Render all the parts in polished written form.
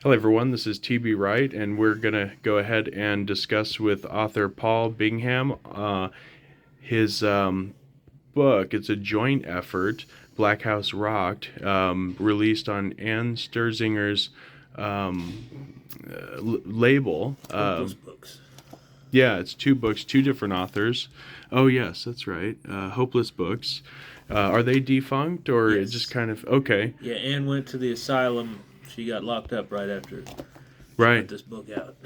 Hello, everyone. This is TB Wright, and we're going to go ahead and discuss with author Paul Bingham his book. It's a joint effort, Black House Rocked, released on Ann Sterzinger's label. Hopeless Books. Yeah, it's two books, two different authors. Oh, yes, that's right. Hopeless Books. Are they defunct or it just Yes. kind of okay? Yeah, Anne went to the asylum. She got locked up right after she Right. put this book out.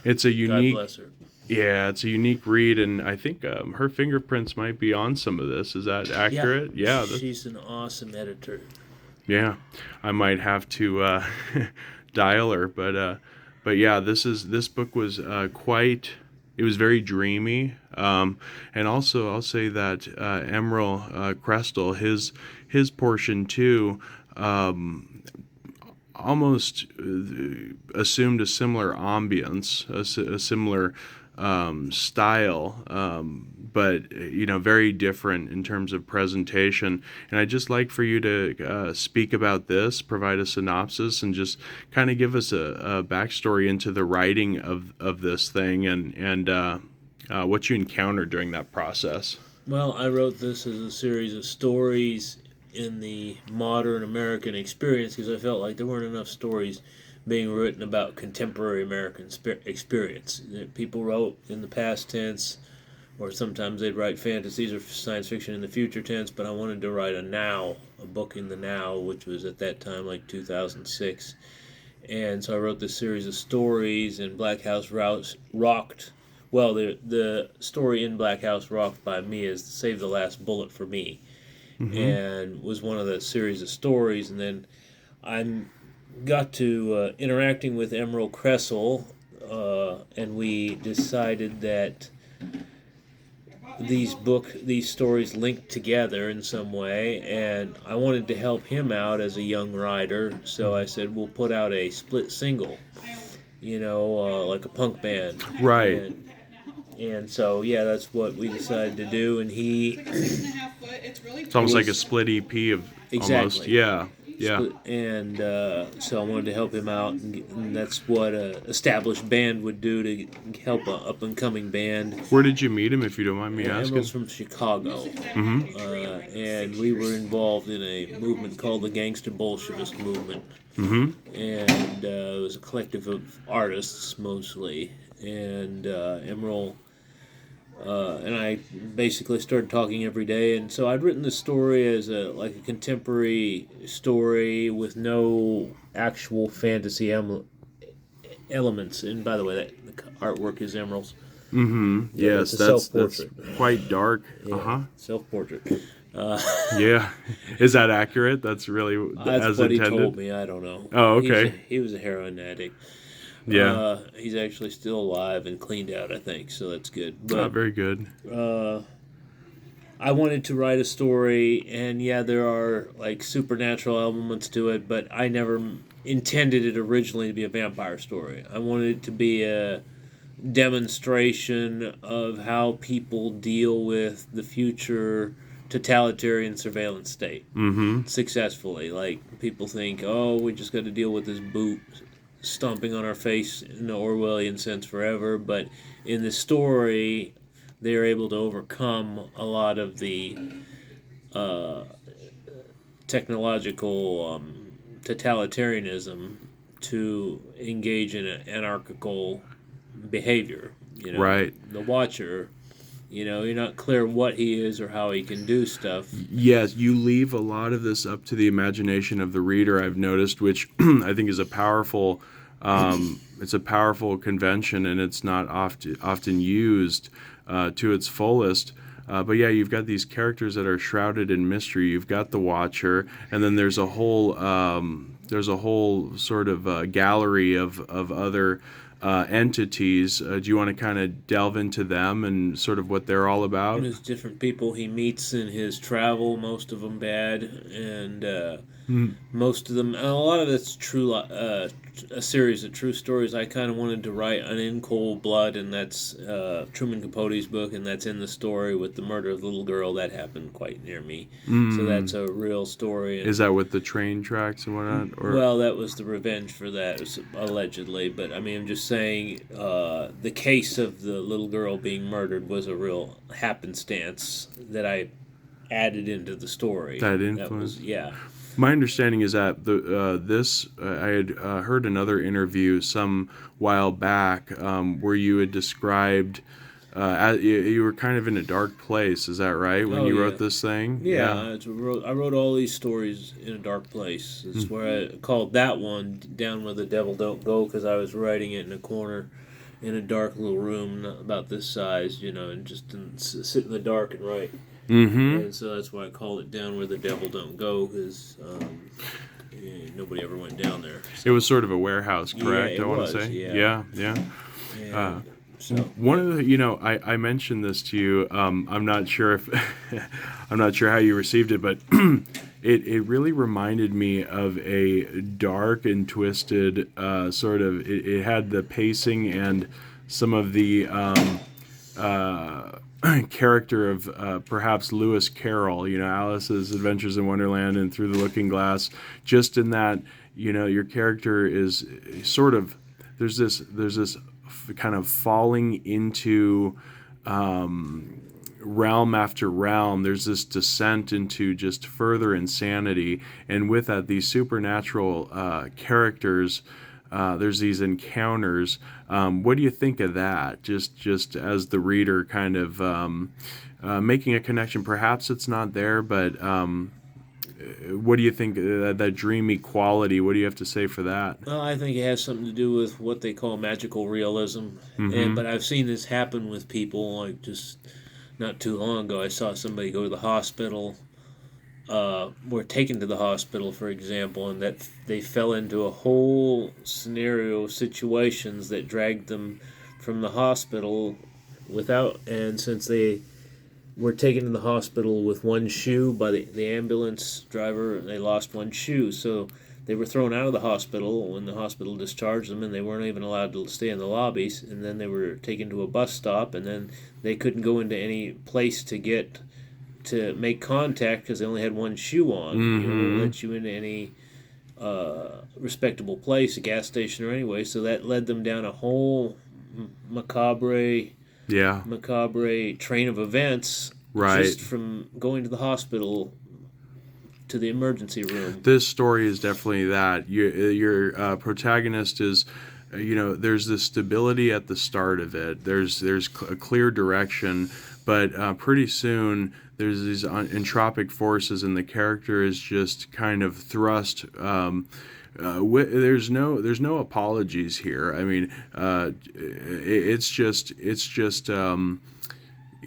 It's a God unique, bless her. yeah, it's a unique read, and I think her fingerprints might be on some of this. Is that Yeah, accurate? Yeah, she's an awesome editor. yeah. I might have to dial her, but yeah, this book was quite. It was very dreamy, and also I'll say that Emerald Crestel, his portion too. Almost assumed a similar ambience, a similar style, but very different in terms of presentation. And I'd just like for you to speak about this, provide a synopsis, and just kind of give us a backstory into the writing of this thing and what you encountered during that process. Well, I wrote this as a series of stories in the modern American experience because I felt like there weren't enough stories being written about contemporary American experience. People wrote in the past tense, or sometimes they'd write fantasies or science fiction in the future tense, but I wanted to write a book in the now, which was at that time like 2006. And so I wrote this series of stories, and Black House rocked. Well, the story in Black House Rocked by me is Save the Last Bullet for Me, Mm-hmm. and was one of the series of stories. And then I got to interacting with Emerald Cressel, and we decided that these stories linked together in some way, and I wanted to help him out as a young writer, so I said we'll put out a split single, like a punk band, Right. and so yeah, that's what we decided to do, and he It's it almost like a was split EP of almost. exactly Yeah. Yeah. split, and so I wanted to help him out, and that's what a established band would do to help a up and coming band. Where did you meet him, if you don't mind me Emerald's asking? from Chicago, Mm-hmm. and we were involved in a movement called the Gangster Bolshevist Movement, Mm-hmm. and it was a collective of artists mostly. And Emerald and I basically started talking every day, and so I'd written the story as a contemporary story with no actual fantasy elements. And by the way, that the artwork is Emerald's. Mm-hmm. Yeah, Yes, it's a that's self-portrait. quite dark. Uh Yeah, huh. self-portrait. Uh, Yeah. Is that accurate? That's really that's as what he told intended. me. I don't know. Oh, okay. He was a heroin addict. Yeah. He's actually still alive and cleaned out, I think. So that's good. Not But very good. uh, I wanted to write a story, and yeah, there are like supernatural elements to it, but I never intended it originally to be a vampire story. I wanted it to be a demonstration of how people deal with the future totalitarian surveillance state Mm-hmm. successfully. Like, people think, oh, we just got to deal with this boot stomping on our face in the Orwellian sense forever, but in the story, they're able to overcome a lot of the uh, technological totalitarianism to engage in an anarchical behavior. Right. The Watcher, you're not clear what he is or how he can do stuff. Yes, you leave a lot of this up to the imagination of the reader. I've noticed, which I think is a powerful. It's a powerful convention, and it's not often used to its fullest. But yeah, you've got these characters that are shrouded in mystery. You've got the Watcher, and then there's a whole sort of gallery of other entities. Do you want to kind of delve into them and sort of what they're all about? There's different people he meets in his travel, most of them bad, and Most of them, and a lot of it's true. A series of true stories. I kind of wanted to write an In Cold Blood, and that's Truman Capote's book, and that's in the story with the murder of the little girl that happened quite near me. So that's a real story. And, Is that with the train tracks and whatnot? Or well, that was the revenge for that, allegedly. But I mean, I'm just saying, the case of the little girl being murdered was a real happenstance that I added into the story. that That was, influence? yeah. My understanding is that I had heard another interview some while back where you had described you were kind of in a dark place. Is that right when Oh, you yeah. wrote this thing? Yeah, I wrote all these stories in a dark place. It's where I called that one "Down Where the Devil Don't Go" because I was writing it in a corner, in a dark little room about this size, and just sit in the dark and write. Mm-hmm. And so that's why I called it "Down Where the Devil Don't Go" because nobody ever went down there. It was sort of a warehouse, correct? Yeah, I want was, to say. yeah. Yeah. And so One of the, I mentioned this to you. I'm not sure if, I'm not sure how you received it, but it really reminded me of a dark and twisted sort of. It had the pacing and some of the character of perhaps Lewis Carroll. Alice's Adventures in Wonderland and Through the Looking Glass. Just in that, your character is sort of there's this kind of falling into realm after realm. There's this descent into just further insanity, and with that, these supernatural characters. There's these encounters. What do you think of that? Just as the reader, kind of making a connection. Perhaps it's not there, but what do you think? That dreamy quality. What do you have to say for that? well, I think it has something to do with what they call magical realism, but I've seen this happen with people. Like just not too long ago, I saw somebody go to the hospital. Were taken to the hospital, for example, and that they fell into a whole scenario of situations that dragged them from the hospital and since they were taken to the hospital with one shoe by the ambulance driver, they lost one shoe, so they were thrown out of the hospital when the hospital discharged them, and they weren't even allowed to stay in the lobbies, and then they were taken to a bus stop, and then they couldn't go into any place to make contact because they only had one shoe on. They won't let you into any respectable place, a gas station or anyway. So that led them down a whole macabre train of events, Right. just from going to the hospital to the emergency room. This story is definitely that. Your protagonist is, there's this stability at the start of it. There's a clear direction, but pretty soon there's these entropic forces, and the character is just kind of thrust. There's no apologies here. I mean, it's just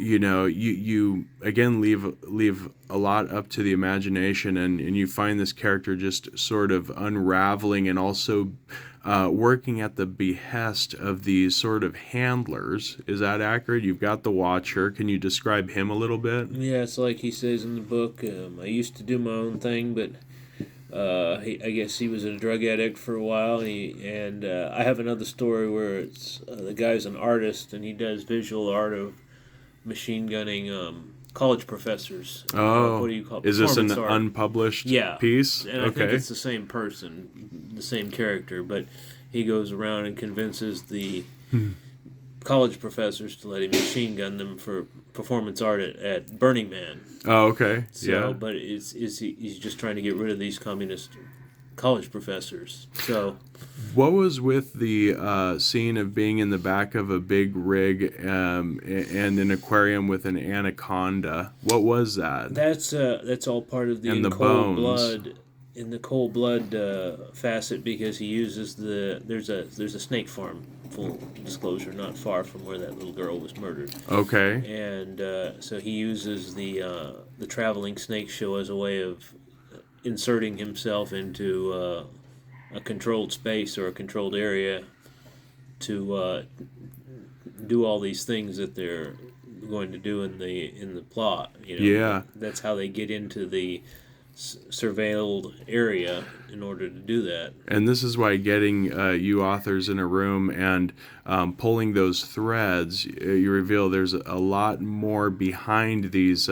you again leave a lot up to the imagination, and you find this character just sort of unraveling and also working at the behest of these sort of handlers. Is that accurate? You've got the Watcher. Can you describe him a little bit? Yeah, it's like he says in the book. I used to do my own thing, but I guess he was a drug addict for a while. I have another story where it's the guy's an artist and he does visual art of machine gunning college professors. Oh, what do you call it? Is this an Performance art. unpublished Yeah. piece? And I think it's the same person, the same character, but he goes around and convinces the college professors to let him machine gun them for performance art at Burning Man. Oh, okay. So, Yeah. but he's just trying to get rid of these communist college professors. So, What was with the scene of being in the back of a big rig and an aquarium with an anaconda? What was that? that's all part of the And in the cold bones. blood. In the cold blood facet, because he uses there's a snake farm, full disclosure, not far from where that little girl was murdered, Okay. and so he uses the traveling snake show as a way of inserting himself into a controlled space or a controlled area to do all these things that they're going to do in the plot. Yeah. That's how they get into the surveilled area in order to do that. And this is why getting you authors in a room and pulling those threads, you reveal there's a lot more behind these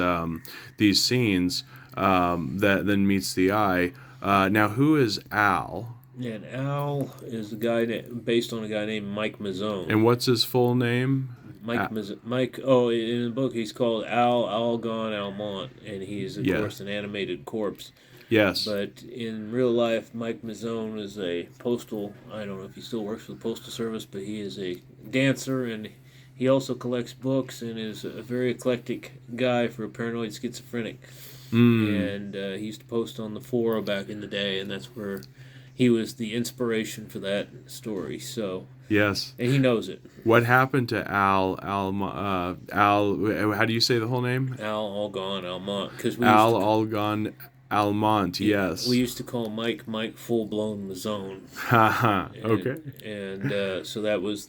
scenes that than meets the eye. Now, who is Al? And Al is the guy based on a guy named Mike Mazzone. And what's his full name? Mike. Oh, in the book he's called Al Algon Almont, and he's of course an animated corpse. Yes. But in real life, Mike Mazzone is a postal. I don't know if he still works for the Postal Service, but he is a dancer, and he also collects books and is a very eclectic guy for a paranoid schizophrenic. And he used to post on the fora back in the day, and that's where he was the inspiration for that story. So. Yes. And he knows it. What happened to Al? Al. How do you say the whole name? Al Algon Almont. Al Algon Almont. Yes. We used to call Mike Full Blown Mazzone. Haha. Okay. And so that was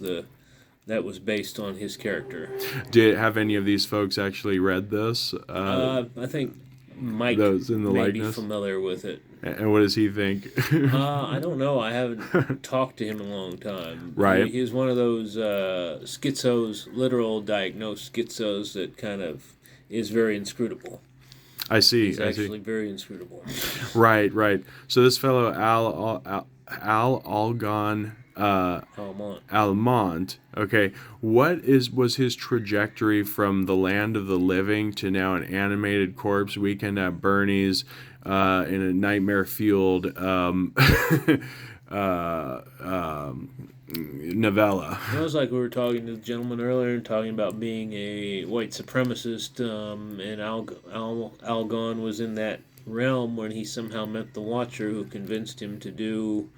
based on his character. Have any of these folks actually read this? I think Mike those in the may likeness? be familiar with it. And what does he think? I don't know. I haven't talked to him in a long time. Right. He's one of those schizos, literal diagnosed schizos that kind of is very inscrutable. I see. He's actually very inscrutable. Right. So this fellow Al Algon Almont. Okay, was his trajectory from the land of the living to now an animated corpse? Weekend at Bernie's, in a nightmare-fueled novella. It was like we were talking to the gentleman earlier and talking about being a white supremacist, and Algon was in that realm when he somehow met the Watcher who convinced him to do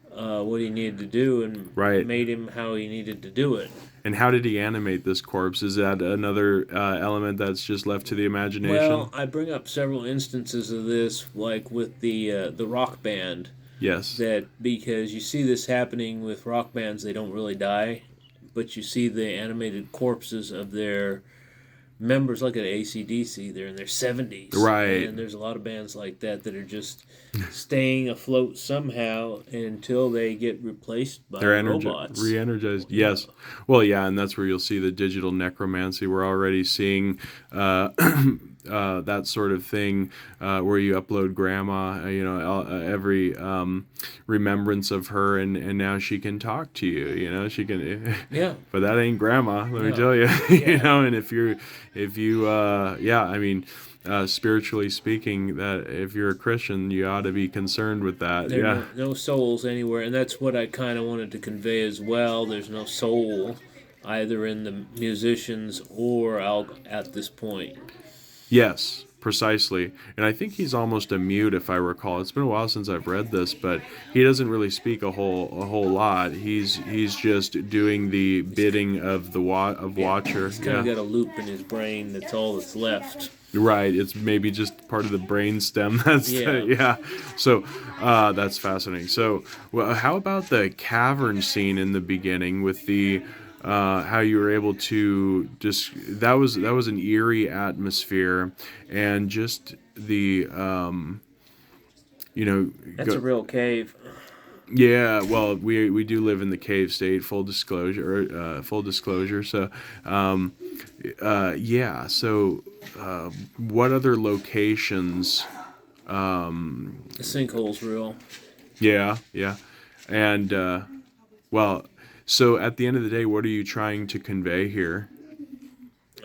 what he needed to do and made him how he needed to do it. And how did he animate this corpse? Is that another element that's just left to the imagination? Well, I bring up several instances of this, like with the rock band. Yes. That because you see this happening with rock bands, they don't really die, but you see the animated corpses of their members, like at AC/DC, they're in their 70s. Right. And there's a lot of bands like that are just staying afloat somehow until they get replaced by robots. Re-energized. Yes. Well, yeah, and that's where you'll see the digital necromancy. We're already seeing that sort of thing where you upload grandma, every remembrance of her, and now she can talk to you. She can. Yeah. But that ain't grandma. Let me tell you. And if you, spiritually speaking, that if you're a Christian, you ought to be concerned with that. There are no souls anywhere, and that's what I kind of wanted to convey as well. There's no soul either in the musicians or at this point. Yes, precisely. And I think he's almost a mute, if I recall. It's been a while since I've read this, but he doesn't really speak a whole lot. He's just doing the bidding of the Watcher. He's kind of got a loop in his brain. That's all that's left. Right. It's maybe just part of the brain stem. So that's fascinating. So, how about the cavern scene in the beginning with the how you were able to just that was an eerie atmosphere, and just the that's a real cave. Yeah, well, we do live in the cave state. Full disclosure. So, So, what other locations? The sinkhole's real. Yeah, and so at the end of the day, what are you trying to convey here?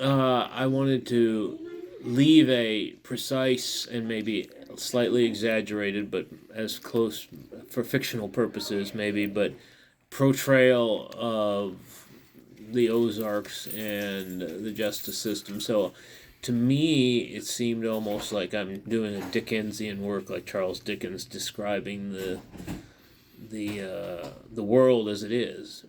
I wanted to leave a precise and maybe slightly exaggerated, but as close for fictional purposes maybe, but portrayal of the Ozarks and the justice system. So to me, it seemed almost like I'm doing a Dickensian work, like Charles Dickens describing the world as it is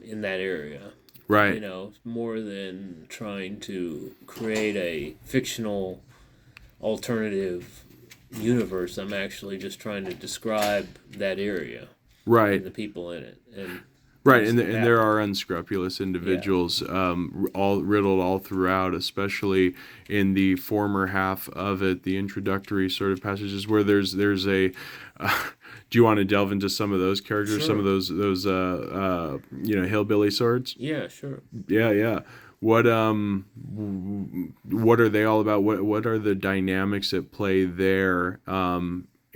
in that area. Right. More than trying to create a fictional alternative universe. I'm actually just trying to describe that area. Right. And the people in it. And Right, Things that and there happen. are unscrupulous Yeah, individuals, all riddled all throughout, especially in the former half of it, the introductory sort of passages where there's a. Do you want to delve into some of those characters, some of sure. those hillbilly sorts? Yeah, sure. Yeah, yeah. What what are they all about? What are the dynamics at play there?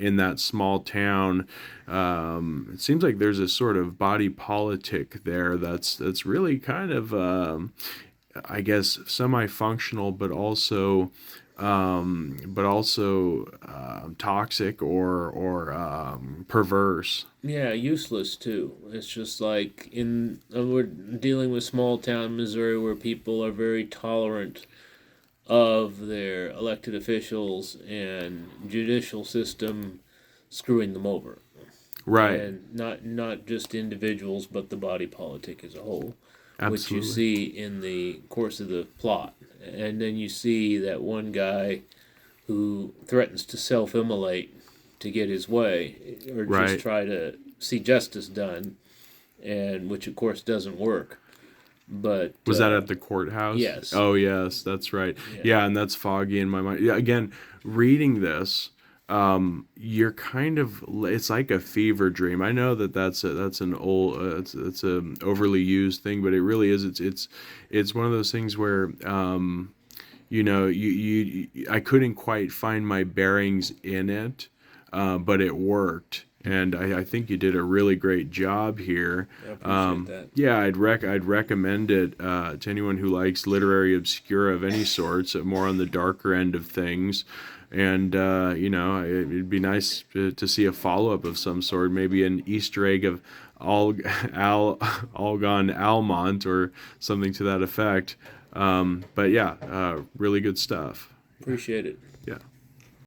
In that small town, it seems like there's a sort of body politic there that's really kind of, I guess, semi-functional, but also toxic or perverse. Yeah, useless too. It's just like we're dealing with small town Missouri where people are very tolerant of their elected officials and judicial system screwing them over, Right. and not just individuals but the body politic as a whole, which you Absolutely. see in the course of the plot. And then you see that one guy who threatens to self-immolate to get his way, or just Right. try to see justice done, and which of course doesn't work. But Was that at the courthouse? yes, Oh, yes, that's right. yeah, Yeah, and that's foggy in my mind. Yeah, again, reading this, you're kind of, it's like a fever dream. I know that that's an old it's an overly used thing, but it really is. It's one of those things where I couldn't quite find my bearings in it, but it worked. And I think you did a really great job here. I appreciate that. Yeah, I'd recommend it to anyone who likes literary obscura of any sorts, more on the darker end of things. And it'd be nice to see a follow up of some sort, maybe an Easter egg of Algon Almont or something to that effect. But yeah, really good stuff. Appreciate it. Yeah.